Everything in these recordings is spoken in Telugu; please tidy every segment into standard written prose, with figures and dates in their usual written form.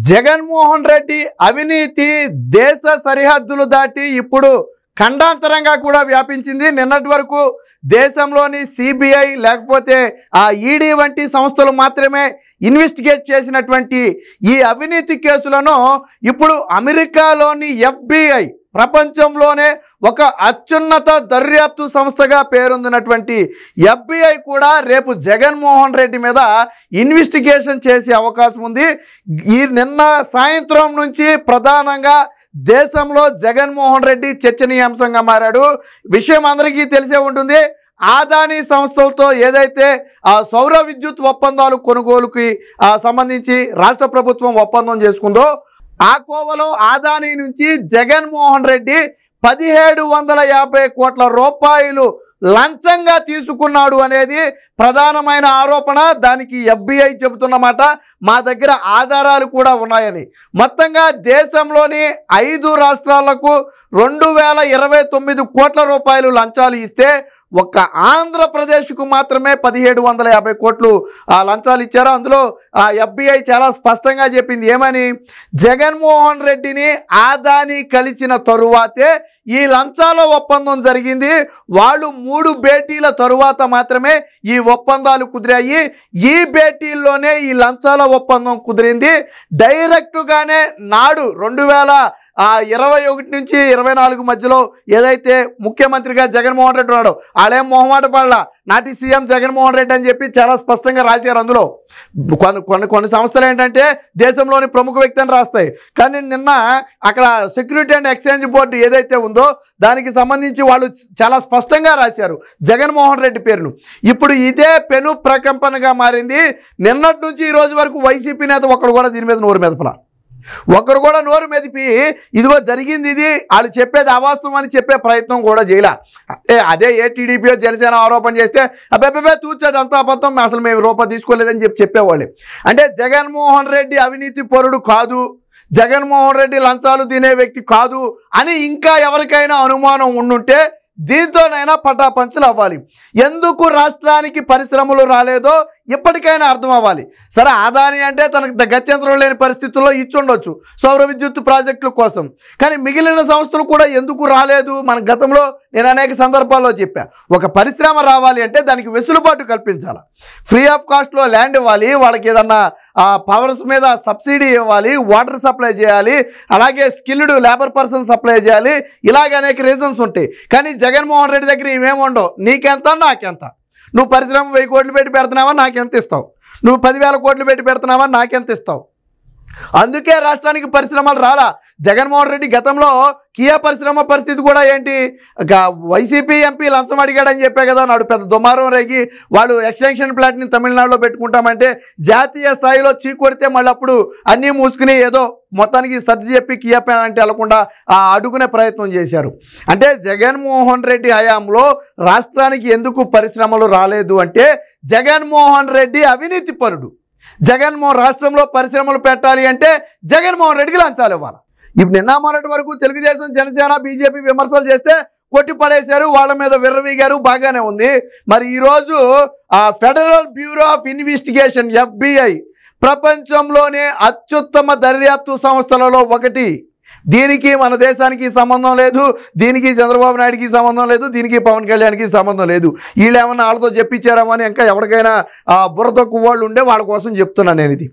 జగన్మోహన్ రెడ్డి అవినీతి దేశ సరిహద్దులు దాటి ఇప్పుడు ఖండాంతరంగా కూడా వ్యాపించింది. నిన్నటి వరకు దేశంలోని సిబిఐ లేకపోతే ఈడీ వంటి సంస్థలు మాత్రమే ఇన్వెస్టిగేట్ చేసినటువంటి ఈ అవినీతి కేసులను ఇప్పుడు అమెరికాలోని FBI ప్రపంచంలోనే ఒక అత్యున్నత దర్యాప్తు సంస్థగా పేరొందినటువంటి FBI కూడా రేపు జగన్మోహన్ రెడ్డి మీద ఇన్వెస్టిగేషన్ చేసే అవకాశం ఉంది. ఈ నిన్న సాయంత్రం నుంచి ప్రధానంగా దేశంలో జగన్మోహన్ రెడ్డి చర్చనీయాంశంగా మారాడు. విషయం అందరికీ తెలిసే ఉంటుంది. ఆదాని సంస్థలతో ఏదైతే సౌర విద్యుత్ ఒప్పందాలు కొనుగోలుకి సంబంధించి రాష్ట్ర ప్రభుత్వం ఒప్పందం చేసుకుందో ఆ కోవలో ఆదాని నుంచి జగన్మోహన్ రెడ్డి 1750 కోట్ల రూపాయలు లంచంగా తీసుకున్నాడు అనేది ప్రధానమైన ఆరోపణ. దానికి FBI చెబుతున్నమాట. మా దగ్గర ఆధారాలు కూడా ఉన్నాయని. మొత్తంగా దేశంలోని 5 రాష్ట్రాలకు 2029 కోట్ల రూపాయలు లంచాలు ఇస్తే ఒక్క ఆంధ్రప్రదేశ్కు మాత్రమే 1750 కోట్లు లంచాలు ఇచ్చారు. అందులో FBI చాలా స్పష్టంగా చెప్పింది ఏమని, జగన్మోహన్ రెడ్డిని ఆదాని కలిసిన తరువాతే ఈ లంచాల ఒప్పందం జరిగింది. వాళ్ళు 3 భేటీల తరువాత మాత్రమే ఈ ఒప్పందాలు కుదిరాయి. ఈ భేటీల్లోనే ఈ లంచాల ఒప్పందం కుదిరింది. డైరెక్ట్గానే నాడు 2021 నుంచి 24 మధ్యలో ఏదైతే ముఖ్యమంత్రిగా జగన్మోహన్ రెడ్డి ఉన్నాడో వాళ్ళేం మొహమాట పడలా, నాటి సీఎం జగన్మోహన్ రెడ్డి అని చెప్పి చాలా స్పష్టంగా రాశారు. అందులో కొన్ని సంస్థలు ఏంటంటే దేశంలోని ప్రముఖ వ్యక్తి అని రాస్తాయి. కానీ నిన్న అక్కడ సెక్యూరిటీ అండ్ ఎక్స్చేంజ్ బోర్డు ఏదైతే ఉందో దానికి సంబంధించి వాళ్ళు చాలా స్పష్టంగా రాశారు జగన్మోహన్ రెడ్డి పేరును. ఇప్పుడు ఇదే పెను ప్రకంపనగా మారింది. నిన్నటి నుంచి ఈ రోజు వరకు వైసీపీ నేత ఒకరు కూడా దీని మీద నోరు మెదపలా. ఒకరు కూడా నోరు మెదిపి ఇదిగో జరిగింది ఇది వాళ్ళు చెప్పేది అవాస్తవం అని చెప్పే ప్రయత్నం కూడా చేయలే. అదే టీడీపీ జనసేన ఆరోపణ చేస్తే అబ్బాయి తూచేది అంతా అబద్ధం, అసలు మేము రూపాయి తీసుకోలేదని చెప్పేవాళ్ళే. అంటే జగన్మోహన్ రెడ్డి అవినీతి పరుడు కాదు, జగన్మోహన్ రెడ్డి లంచాలు తినే వ్యక్తి కాదు అని ఇంకా ఎవరికైనా అనుమానం ఉండుంటే దీంతోనైనా పటాపంచలు అవ్వాలి. ఎందుకు రాష్ట్రానికి పరిశ్రమలు రాలేదో ఇప్పటికైనా అర్థం అవ్వాలి. సరే, ఆదాని అంటే తనకు గత్యంతరం లేని పరిస్థితుల్లో ఇచ్చుండొచ్చు సౌర విద్యుత్ ప్రాజెక్టుల కోసం. కానీ మిగిలిన సంస్థలు కూడా ఎందుకు రాలేదు? మన గతంలో నేను అనేక సందర్భాల్లో చెప్పా, ఒక పరిశ్రమ రావాలి అంటే దానికి వెసులుబాటు కల్పించాలి. ఫ్రీ ఆఫ్ కాస్ట్లో ల్యాండ్ ఇవ్వాలి, వాళ్ళకి ఏదన్నా పవర్స్ మీద సబ్సిడీ ఇవ్వాలి, వాటర్ సప్లై చేయాలి, అలాగే స్కిల్డ్ లేబర్ పర్సన్ సప్లై చేయాలి. ఇలాగ అనేక రీజన్స్ ఉంటాయి. కానీ జగన్మోహన్ రెడ్డి దగ్గర ఇవేమి ఉండవు. నీకెంత నాకెంత, నువ్వు పరిశ్రమ 1000 కోట్లు పెట్టి పెడుతున్నావా నాకెంత ఇస్తావు, నువ్వు 10,000 కోట్లు పెట్టి పెడుతున్నావా నాకెంత ఇస్తావు. అందుకే రాష్ట్రానికి పరిశ్రమలు రాలా. జగన్మోహన్ రెడ్డి గతంలో కియా పరిశ్రమ పరిస్థితి కూడా ఏంటి, వైసీపీ ఎంపీ లంచం అడిగాడని చెప్పే కదా నాడు పెద్ద దుమారం రేగి వాళ్ళు ఎక్స్టెన్షన్ ప్లాంట్ని తమిళనాడులో పెట్టుకుంటామంటే జాతీయ స్థాయిలో చీకొడితే మళ్ళీ అప్పుడు అన్నీ మూసుకుని ఏదో మొత్తానికి సర్ది చెప్పి కియా ప్లాంట్ వెళ్లకుండా అడుగునే ప్రయత్నం చేశారు. అంటే జగన్మోహన్ రెడ్డి హయాంలో రాష్ట్రానికి ఎందుకు పరిశ్రమలు రాలేదు అంటే జగన్మోహన్ రెడ్డి అవినీతి పరుడు. రాష్ట్రంలో పరిశ్రమలు పెట్టాలి అంటే జగన్మోహన్ రెడ్డికి లంచాలు ఇవ్వాలి. ఇప్పుడు నిన్న మొన్నటి వరకు తెలుగుదేశం జనసేన బీజేపీ విమర్శలు చేస్తే కొట్టి పడేశారు, వాళ్ళ మీద విర్రవీగారు, బాగానే ఉంది. మరి ఈరోజు federal bureau of investigation FBI ప్రపంచంలోనే అత్యుత్తమ దర్యాప్తు సంస్థలలో ఒకటి. దీనికి మన దేశానికి సంబంధం లేదు, దీనికి చంద్రబాబు నాయుడికి సంబంధం లేదు, దీనికి పవన్ కళ్యాణ్కి సంబంధం లేదు. వీళ్ళు ఏమన్నా వాళ్ళతో చెప్పించారేమో అని ఇంకా ఎవరికైనా బుర్ర తక్కువ వాళ్ళు ఉండే వాళ్ళ కోసం చెప్తున్నాను నేను ఇది.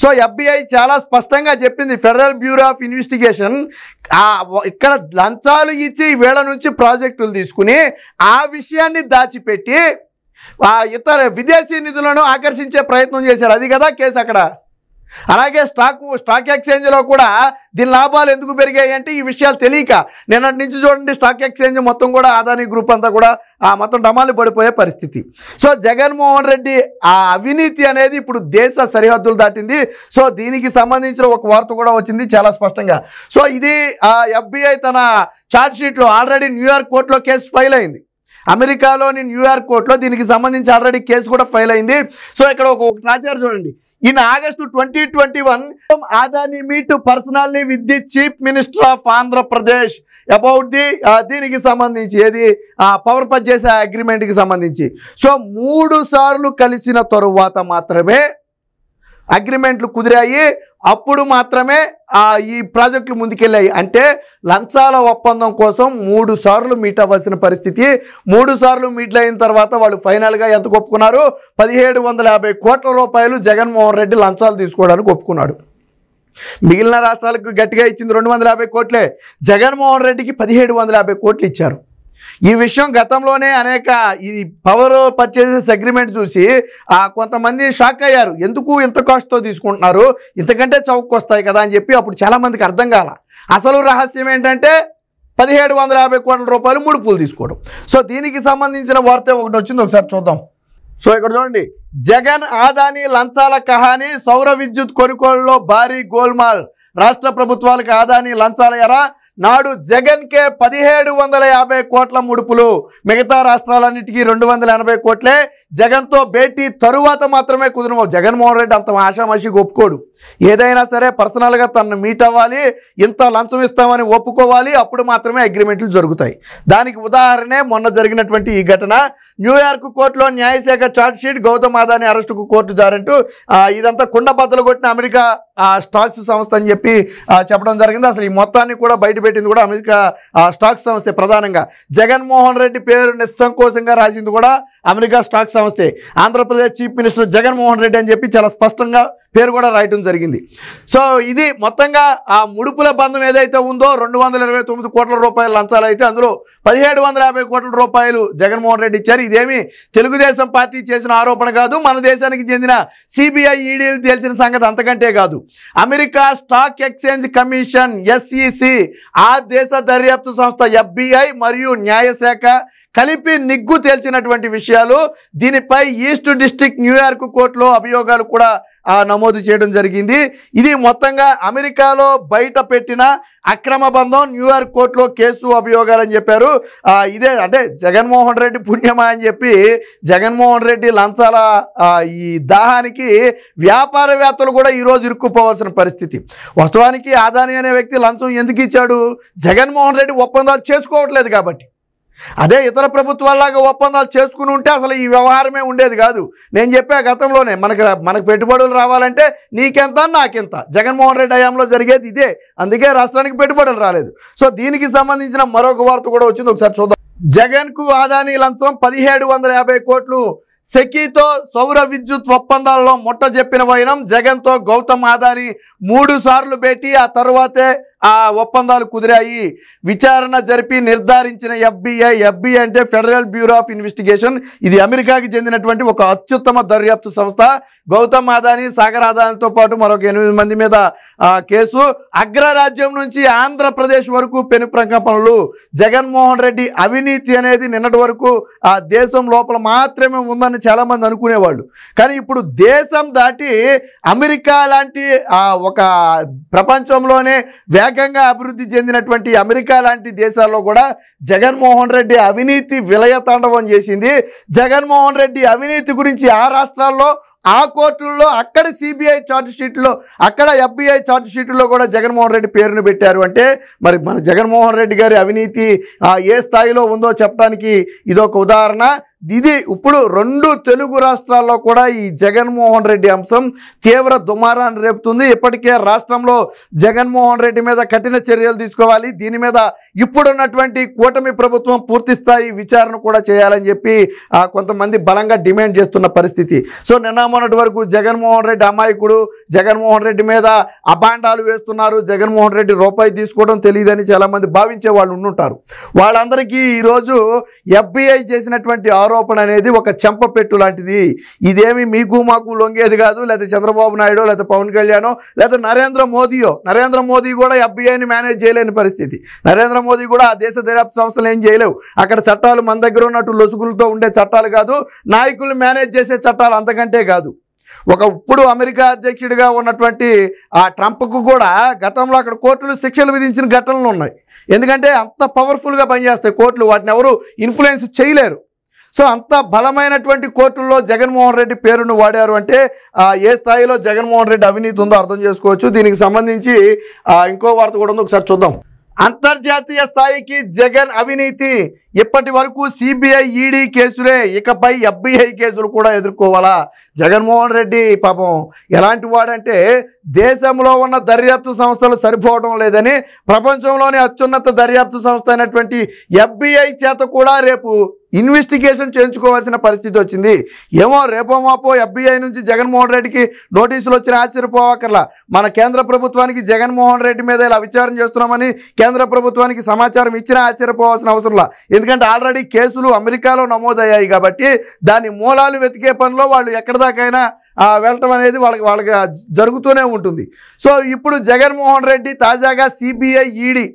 సో FBI చాలా స్పష్టంగా చెప్పింది, ఫెడరల్ బ్యూరో ఆఫ్ ఇన్వెస్టిగేషన్ ఇక్కడ లంచాలు ఇచ్చి వీళ్ళ నుంచి ప్రాజెక్టులు తీసుకుని ఆ విషయాన్ని దాచిపెట్టి ఇతర విదేశీ నిధులను ఆకర్షించే ప్రయత్నం చేశారు. అది కదా కేసు అక్కడ. అలాగే స్టాక్ ఎక్స్చేంజ్లో కూడా దీని లాభాలు ఎందుకు పెరిగాయి అంటే ఈ విషయాలు తెలియక నిన్నటి నుంచి చూడండి స్టాక్ ఎక్స్చేంజ్ మొత్తం కూడా ఆదాని గ్రూప్ అంతా కూడా మొత్తం డమాలు పడిపోయే పరిస్థితి. సో జగన్మోహన్ రెడ్డి అవినీతి అనేది ఇప్పుడు దేశ సరిహద్దులు దాటింది. సో దీనికి సంబంధించిన ఒక వార్త కూడా వచ్చింది చాలా స్పష్టంగా. సో ఇది FBI తన ఛార్జ్ షీట్లో ఆల్రెడీ న్యూయార్క్ కోర్టులో కేసు ఫైల్ అయింది. అమెరికాలోని న్యూయార్క్ కోర్టులో దీనికి సంబంధించి ఆల్రెడీ కేసు కూడా ఫైల్ అయింది. సో ఇక్కడ ఒక రాశారు చూడండి, In August 2021, Adani meet personally with the Chief Minister of Andhra Pradesh about the దీనికి సంబంధించి ఏది పవర్ పర్చేస్ అగ్రిమెంట్ కి సంబంధించి. సో 3 సార్లు కలిసిన తరువాత మాత్రమే అగ్రిమెంట్లు కుదిరాయి. అప్పుడు మాత్రమే ఈ ప్రాజెక్టులు ముందుకెళ్ళాయి. అంటే లంచాల ఒప్పందం కోసం 3 సార్లు మీట్ అవ్వాల్సిన పరిస్థితి. 3 సార్లు మీట్లు అయిన తర్వాత వాళ్ళు ఫైనల్గా ఎంత ఒప్పుకున్నారు? 1750 కోట్ల రూపాయలు జగన్మోహన్ రెడ్డి లంచాలు తీసుకోవడానికి ఒప్పుకున్నాడు. మిగిలిన రాష్ట్రాలకు గట్టిగా ఇచ్చింది 250 కోట్లే, జగన్మోహన్ రెడ్డికి 1750 కోట్లు ఇచ్చారు. ఈ విషయం గతంలోనే అనేక ఈ పవర్ పర్చేసెస్ అగ్రిమెంట్ చూసి కొంతమంది షాక్ అయ్యారు. ఎందుకు ఇంత కాస్ట్తో తీసుకుంటున్నారు, ఇంతకంటే చౌకకు వస్తాయి కదా అని చెప్పి అప్పుడు చాలామందికి అర్థం కాల. అసలు రహస్యం ఏంటంటే 1750 కోట్ల రూపాయలు ముడుపులు తీసుకోవడం. సో దీనికి సంబంధించిన వార్త ఒకటి వచ్చింది, ఒకసారి చూద్దాం. సో ఇక్కడ చూడండి, జగన్ ఆదాని లంచాల కహాని, సౌర విద్యుత్ కొనుగోలులో భారీ గోల్మాల్, రాష్ట్ర ప్రభుత్వాలకు ఆదాని లంచాల ఎరా, నాడు జగన్కే 1750 కోట్ల ముడుపులు, మిగతా రాష్ట్రాలన్నిటికీ 280 కోట్లే. జగన్తో భేటీ తరువాత మాత్రమే కుదురు. జగన్మోహన్ రెడ్డి అంత ఆషామాషిగా ఒప్పుకోడు. ఏదైనా సరే పర్సనల్గా తనను మీట్ అవ్వాలి, ఇంత లంచం ఇస్తామని ఒప్పుకోవాలి, అప్పుడు మాత్రమే అగ్రిమెంట్లు జరుగుతాయి. దానికి ఉదాహరణే మొన్న జరిగినటువంటి ఈ ఘటన. న్యూయార్క్ కోర్టులో న్యాయశాఖ ఛార్జ్షీట్, గౌతమ్ అదానీ అరెస్టుకు కోర్టు జారంటూ ఇదంతా కుండబద్దలు కొట్టిన అమెరికా స్టాక్స్ సంస్థ అని చెప్పి చెప్పడం జరిగింది. అసలు ఈ మొత్తాన్ని కూడా బయటపెట్టింది కూడా అమెరికా స్టాక్స్ సంస్థే. ప్రధానంగా జగన్మోహన్ రెడ్డి పేరు నిస్సంకోచంగా రాసింది కూడా అమెరికా స్టాక్ సంస్థే. ఆంధ్రప్రదేశ్ చీఫ్ మినిస్టర్ జగన్మోహన్ రెడ్డి అని చెప్పి చాలా స్పష్టంగా పేరు కూడా రాయటం జరిగింది. సో ఇది మొత్తంగా ఆ ముడుపుల బంధం ఏదైతే ఉందో 229 కోట్ల రూపాయల లంచాలు అయితే అందులో 1750 కోట్ల రూపాయలు జగన్మోహన్ రెడ్డి ఇచ్చారు. ఇదేమి తెలుగుదేశం పార్టీ చేసిన ఆరోపణ కాదు, మన దేశానికి చెందిన సిబిఐ ఈడీలు తేల్చిన సంగతి అంతకంటే కాదు. America stock exchange commission SEC, ఆ దేశ దర్యాప్తు సంస్థ FBI మరియు న్యాయశాఖ కలిపి నిగ్గు తేల్చినటువంటి విషయాలు. దీనిపై ఈస్ట్ డిస్ట్రిక్ట్ న్యూయార్క్ కోర్టులో అభియోగాలు కూడా నమోదు చేయడం జరిగింది. ఇది మొత్తంగా అమెరికాలో బయట పెట్టిన అక్రమ బంధం, న్యూయార్క్ కోర్టులో కేసు అభియోగాలని చెప్పారు. ఇదే అంటే జగన్మోహన్ రెడ్డి పుణ్యమా అని చెప్పి జగన్మోహన్ రెడ్డి లంచాల ఈ దాహానికి వ్యాపారవేత్తలు కూడా ఈరోజు ఇరుక్కుపోవాల్సిన పరిస్థితి. వాస్తవానికి ఆదాని అనే వ్యక్తి లంచం ఎందుకు ఇచ్చాడు? జగన్మోహన్ రెడ్డి ఒప్పందాలు చేసుకోవట్లేదు కాబట్టి. అదే ఇతర ప్రభుత్వాల్లాగా ఒప్పందాలు చేసుకుని ఉంటే అసలు ఈ వ్యవహారమే ఉండేది కాదు. నేను చెప్పా గతంలోనే, మనకు పెట్టుబడులు రావాలంటే నీకెంత నాకెంత. జగన్మోహన్ రెడ్డి హయాంలో జరిగేది ఇదే, అందుకే రాష్ట్రానికి పెట్టుబడులు రాలేదు. సో దీనికి సంబంధించిన మరొక వార్త కూడా వచ్చింది, ఒకసారి చూద్దాం. జగన్కు ఆదాని లంచం 1750 కోట్లు, సెకీతో సౌర విద్యుత్ ఒప్పందాల్లో ముట్ట చెప్పిన వైనం. జగన్తో గౌతమ్ అదానీ 3 సార్లు భేటీ, ఆ తరువాతే ఆ ఒప్పందాలు కుదిరాయి. విచారణ జరిపి నిర్ధారించిన FBI అంటే ఫెడరల్ బ్యూరో ఆఫ్ ఇన్వెస్టిగేషన్, ఇది అమెరికాకి చెందినటువంటి ఒక అత్యుత్తమ దర్యాప్తు సంస్థ. గౌతమ్ అదానీ, సాగర్ అదానీతో పాటు మరొక 8 మంది మీద కేసు. అగ్రరాజ్యం నుంచి ఆంధ్రప్రదేశ్ వరకు పెను ప్రకంపనలు. జగన్మోహన్ రెడ్డి అవినీతి అనేది నిన్నటి వరకు ఆ దేశం లోపల మాత్రమే ఉందని చాలామంది అనుకునేవాళ్ళు. కానీ ఇప్పుడు దేశం దాటి అమెరికా లాంటి ఒక ప్రపంచంలోనే వేగంగా అభివృద్ధి చెందినటువంటి అమెరికా లాంటి దేశాల్లో కూడా జగన్మోహన్ రెడ్డి అవినీతి విలయతాండవం చేసింది. జగన్మోహన్ రెడ్డి అవినీతి గురించి ఆ రాష్ట్రాల్లో, ఆ కోర్టుల్లో, అక్కడ సిబిఐ ఛార్జ్ షీట్లో, అక్కడ FBI ఛార్జ్ షీట్లో కూడా జగన్మోహన్ రెడ్డి పేరును పెట్టారు. అంటే మరి మన జగన్మోహన్ రెడ్డి గారి అవినీతి ఏ స్థాయిలో ఉందో చెప్పడానికి ఇదొక ఉదాహరణ. ఇది ఇప్పుడు 2 తెలుగు రాష్ట్రాల్లో కూడా ఈ జగన్మోహన్ రెడ్డి అంశం తీవ్ర దుమారాన్ని రేపుతుంది. ఇప్పటికే రాష్ట్రంలో జగన్మోహన్ రెడ్డి మీద కఠిన చర్యలు తీసుకోవాలి, దీని మీద ఇప్పుడున్నటువంటి కూటమి ప్రభుత్వం పూర్తి స్థాయి విచారణ కూడా చేయాలని చెప్పి కొంతమంది బలంగా డిమాండ్ చేస్తున్న పరిస్థితి. సో నిన్న మొన్నటి వరకు జగన్మోహన్ రెడ్డి అమాయకుడు, జగన్మోహన్ రెడ్డి మీద అబాండాలు వేస్తున్నారు, జగన్మోహన్ రెడ్డి రూపాయి తీసుకోవడం తెలియదని చాలామంది భావించే వాళ్ళు ఉండుంటారు. వాళ్ళందరికీ ఈరోజు FBI చేసినటువంటి ఆరోపణ అనేది ఒక చెంపపెట్టు లాంటిది. ఇదేమి మీకు మాకు లొంగేది కాదు. లేదా చంద్రబాబు నాయుడు, లేదా పవన్ కళ్యాణ్, లేదా నరేంద్ర మోదీ కూడా FBIని మేనేజ్ చేయలేని పరిస్థితి. నరేంద్ర మోదీ కూడా ఆ దేశ దర్యాప్తు సంస్థలు ఏం చేయలేవు. అక్కడ చట్టాలు మన దగ్గర ఉన్నట్టు లొసుగులతో ఉండే చట్టాలు కాదు, నాయకులు మేనేజ్ చేసే చట్టాలు అంతకంటే కాదు. ఇప్పుడు అమెరికా అధ్యక్షుడిగా ఉన్నటువంటి ట్రంప్కు కూడా గతంలో అక్కడ కోర్టులు శిక్షలు విధించిన ఘటనలు ఉన్నాయి. ఎందుకంటే అంత పవర్ఫుల్గా పనిచేస్తాయి కోర్టులు, వాటిని ఎవరు ఇన్ఫ్లుయెన్స్ చేయలేరు. సో అంత బలమైనటువంటి కోర్టుల్లో జగన్మోహన్ రెడ్డి పేరును వాడారు అంటే ఏ స్థాయిలో జగన్మోహన్ రెడ్డి అవినీతి ఉందో అర్థం చేసుకోవచ్చు. దీనికి సంబంధించి ఇంకో వార్త కూడా ఉంది, ఒకసారి చూద్దాం. అంతర్జాతీయ స్థాయికి జగన్ అవినీతి. ఇప్పటి వరకు సిబిఐ ఈడీ కేసులే, ఇకపై FBI కేసులు కూడా ఎదుర్కోవాలా? జగన్మోహన్ రెడ్డి పాపం ఎలాంటి వాడంటే దేశంలో ఉన్న దర్యాప్తు సంస్థలు సరిపోవడం లేదని ప్రపంచంలోని అత్యున్నత దర్యాప్తు సంస్థ అయినటువంటి FBI చేత కూడా రేపు ఇన్వెస్టిగేషన్ చేయించుకోవాల్సిన పరిస్థితి వచ్చింది. ఏమో రేపో మాపో FBI నుంచి జగన్మోహన్ రెడ్డికి నోటీసులు వచ్చిన ఆశ్చర్యపోవక్కర్లా. మన కేంద్ర ప్రభుత్వానికి జగన్మోహన్ రెడ్డి మీద ఇలా విచారణ చేస్తున్నామని కేంద్ర ప్రభుత్వానికి సమాచారం ఇచ్చినా ఆశ్చర్యపోవాల్సిన అవసరంలా. ఎందుకంటే ఆల్రెడీ కేసులు అమెరికాలో నమోదయ్యాయి కాబట్టి దాని మూలాలు వెతికే పనిలో వాళ్ళు ఎక్కడి దాకైనా వెళ్ళటం అనేది వాళ్ళకి జరుగుతూనే ఉంటుంది. సో ఇప్పుడు జగన్మోహన్ రెడ్డి తాజాగా సిబిఐ ఈడీ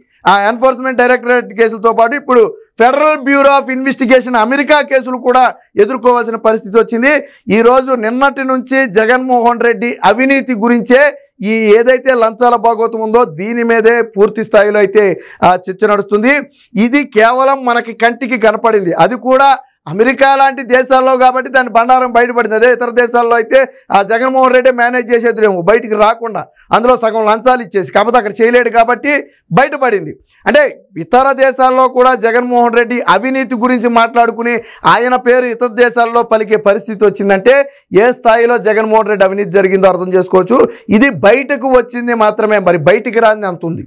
ఎన్ఫోర్స్మెంట్ డైరెక్టరేట్ కేసులతో పాటు ఇప్పుడు federal bureau of investigation America కేసులు కూడా ఎదుర్కోవాల్సిన పరిస్థితి వచ్చింది. ఈరోజు నిన్నటి నుంచి జగన్మోహన్ రెడ్డి అవినీతి గురించే ఈ ఏదైతే లంచాల భాగోతం ఉందో దీని మీదే పూర్తి స్థాయిలో అయితే చర్చ నడుస్తుంది. ఇది కేవలం మనకి కంటికి కనపడింది, అది కూడా అమెరికా లాంటి దేశాల్లో కాబట్టి దాని బండారం బయటపడింది. అదే ఇతర దేశాల్లో అయితే జగన్మోహన్ రెడ్డి మేనేజ్ చేసేదిలేము, బయటికి రాకుండా అందులో సగం లంచాలు ఇచ్చేసి, కాకపోతే అక్కడ చేయలేడు కాబట్టి బయటపడింది. అంటే ఇతర దేశాల్లో కూడా జగన్మోహన్ రెడ్డి అవినీతి గురించి మాట్లాడుకుని ఆయన పేరు ఇతర దేశాల్లో పలికే పరిస్థితి వచ్చిందంటే ఏ స్థాయిలో జగన్మోహన్ రెడ్డి అవినీతి జరిగిందో అర్థం చేసుకోవచ్చు. ఇది బయటకు వచ్చింది మాత్రమే, మరి బయటికి రాని అంత ఉంది.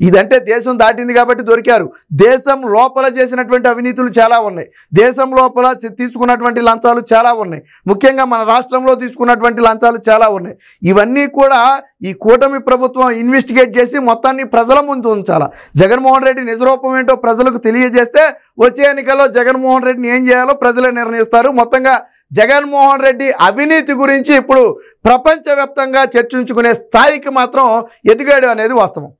ఇదంటే దేశం దాటింది కాబట్టి దొరికారు. దేశం లోపల చేసినటువంటి అవినీతులు చాలా ఉన్నాయి, దేశం లోపల తీసుకున్నటువంటి లంచాలు చాలా ఉన్నాయి, ముఖ్యంగా మన రాష్ట్రంలో తీసుకున్నటువంటి లంచాలు చాలా ఉన్నాయి. ఇవన్నీ కూడా ఈ కూటమి ప్రభుత్వం ఇన్వెస్టిగేట్ చేసి మొత్తాన్ని ప్రజల ముందు ఉంచాలి. జగన్మోహన్ రెడ్డి నిజరూపం ఏంటో ప్రజలకు తెలియజేస్తే వచ్చే ఎన్నికల్లో జగన్మోహన్ రెడ్డిని ఏం చేయాలో ప్రజలే నిర్ణయిస్తారు. మొత్తంగా జగన్మోహన్ రెడ్డి అవినీతి గురించి ఇప్పుడు ప్రపంచవ్యాప్తంగా చర్చించుకునే స్థాయికి మాత్రం ఎదిగాడు అనేది వాస్తవం.